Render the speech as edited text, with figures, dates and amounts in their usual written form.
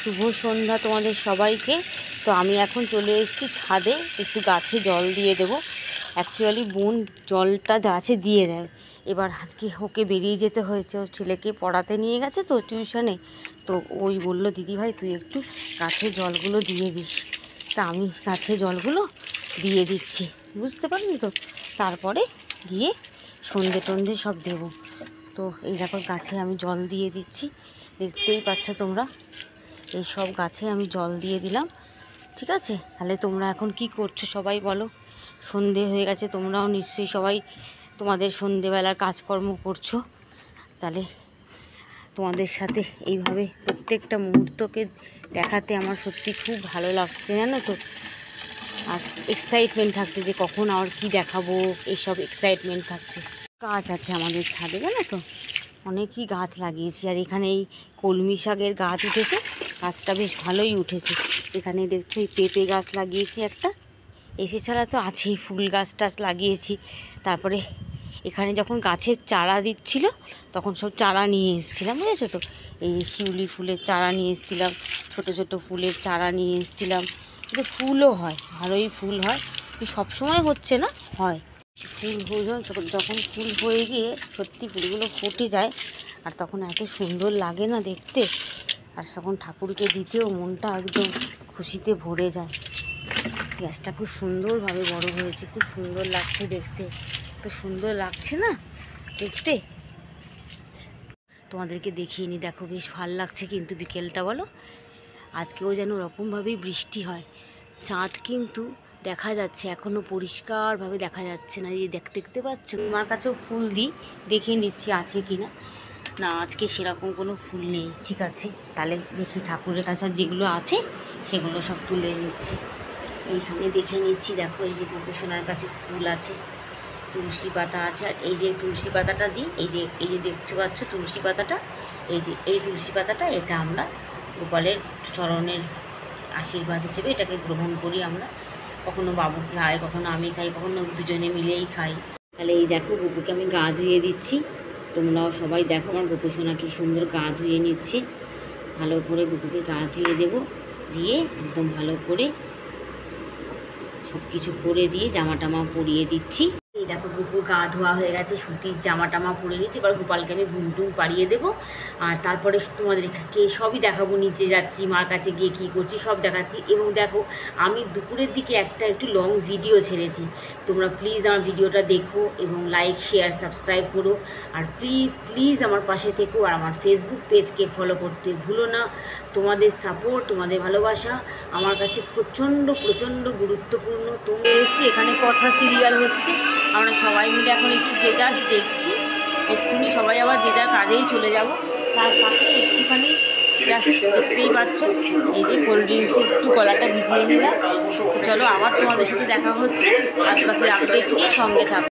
শুভ সন্ধ্যা তোমাদের সবাইকে। তো আমি এখন চলে এসেছি ছাদে, একটু গাছে জল দিয়ে দেবো। অ্যাকচুয়ালি বোন জলটা গাছে দিয়ে দেয়। এবার আজকে ওকে বেরিয়ে যেতে হয়েছে, ওর ছেলেকে পড়াতে নিয়ে গেছে তো টিউশনে। তো ওই বললো, দিদিভাই তুই একটু গাছে জলগুলো দিয়ে দিস। তা আমি গাছে জলগুলো দিয়ে দিচ্ছি, বুঝতে পারলি তো। তারপরে গিয়ে সন্ধে টন্ধে সব দেবো। তো এই দেখো গাছে আমি জল দিয়ে দিচ্ছি, দেখতেই পাচ্ছ তোমরা। এই সব গাছে আমি জল দিয়ে দিলাম, ঠিক আছে। তাহলে তোমরা এখন কি করছো সবাই বলো? সন্ধে হয়ে গেছে, তোমরাও নিশ্চয়ই সবাই তোমাদের সন্ধেবেলার কাজকর্ম করছো। তাহলে তোমাদের সাথে এইভাবে প্রত্যেকটা মুহূর্তকে দেখাতে আমার সত্যি খুব ভালো লাগছে, জানো তো। আর এক্সাইটমেন্ট থাকছে যে কখন আর কি দেখাবো, এইসব এক্সাইটমেন্ট থাকছে। গাছ আছে আমাদের ছাদে, জানো তো, অনেকই গাছ লাগিয়েছি। আর এখানে এই কলমি শাকের গাছ উঠেছে, গাছটা বেশ ভালোই উঠেছে। এখানে দেখছো এই পেঁপে গাছ লাগিয়েছি একটা, এছাড়া তো আছেই ফুল গাছ টাছ লাগিয়েছি। তারপরে এখানে যখন গাছের চারা দিচ্ছিল তখন সব চারা নিয়ে এসেছিলাম, বুঝেছো তো। এই শিউলি ফুলের চারা নিয়ে এসেছিলাম, ছোটো ছোটো ফুলের চারা নিয়ে এসেছিলাম। এটা ফুলও হয়, ভালোই ফুল হয়, সবসময় হচ্ছে না, হয়। ফুল যখন ফুল হয়ে গিয়ে সত্যি ফুলগুলো ফুটে যায়, আর তখন এত সুন্দর লাগে না দেখতে। আর তখন ঠাকুরকে দিতেও মনটা একদম খুশিতে ভরে যায়। গাছটা খুব সুন্দরভাবে বড় হয়েছে, খুব সুন্দর লাগছে দেখতে। তো সুন্দর লাগছে না দেখতে? তোমাদেরকে দেখিয়ে নি, দেখো বেশ ভাল লাগছে কিন্তু বিকেলটা, বলো। আজকেও যেন ওরকমভাবেই বৃষ্টি হয়। চাঁদ কিন্তু দেখা যাচ্ছে, এখনও পরিষ্কারভাবে দেখা যাচ্ছে না। এই দেখতে পাচ্ছ, আমার কাছেও ফুল দিই, দেখে নিচ্ছি আছে কি না। না, আজকে সেরকম কোনো ফুল নেই, ঠিক আছে। তাহলে দেখি ঠাকুরের কাছে যেগুলো আছে সেগুলো সব তুলে নিচ্ছি। এইখানে দেখে নিচ্ছি, দেখো এই যে গোপসোনার কাছে ফুল আছে, তুলসী পাতা আছে। আর এই যে তুলসী পাতাটা দিই, এই যে দেখতে পাচ্ছ তুলসী পাতাটা, এই তুলসী পাতাটা, এটা আমরা গোপালের চরণের আশীর্বাদ হিসেবে এটাকে গ্রহণ করি আমরা। কখনো বাবু খায়, কখনো আমি খাই, কখনো দুজনে মিলেই খাই। তাহলে এই দেখো গপুকে আমি গা ধুয়ে দিচ্ছি। তোমরাও সবাই দেখো আমার গোপসোনা কি সুন্দর গা ধুয়ে নিচ্ছে। ভালো করে গপুকে গা ধুয়ে দেবো, দিয়ে একদম ভালো করে সব কিছু করে দিয়ে জামা টামা পরিয়ে দিচ্ছি। এই দেখো গোপুর গা ধোয়া হয়ে গেছে, সুতির জামা টামা পরে নিচ্ছি। এবার গোপালকে আমি ঘুম টুম পাড়িয়ে দেবো। আর তারপরে তোমাদেরকে সবই দেখাবো, নিচে যাচ্ছি, মার কাছে গিয়ে কী করছি সব দেখাচ্ছি। এবং দেখো আমি দুপুরের দিকে একটু লং ভিডিও ছেড়েছি, তোমরা প্লিজ আমার ভিডিওটা দেখো এবং লাইক শেয়ার সাবস্ক্রাইব করো। আর প্লিজ আমার পাশে থেকো, আর আমার ফেসবুক পেজকে ফলো করতে ভুলো না। তোমাদের সাপোর্ট, তোমাদের ভালোবাসা আমার কাছে প্রচণ্ড গুরুত্বপূর্ণ। তোমরা এসছি, এখানে কথা সিরিয়াল হচ্ছে, আমরা সবাই মিলে এখন একটু যে যার দেখছি। এক্ষুনি সবাই আবার যে যার কাজেই চলে যাব। তার সাথে একটুখানি জাস্ট দেখতেই পাচ্ছ, এই যে কোল্ড ড্রিঙ্কসে একটু গলাটা ভিজিয়ে নিলাম। তো চলো আবার তোমাদের সাথে দেখা হচ্ছে, আর বাকি আপডেট নিয়ে সঙ্গে থাকো।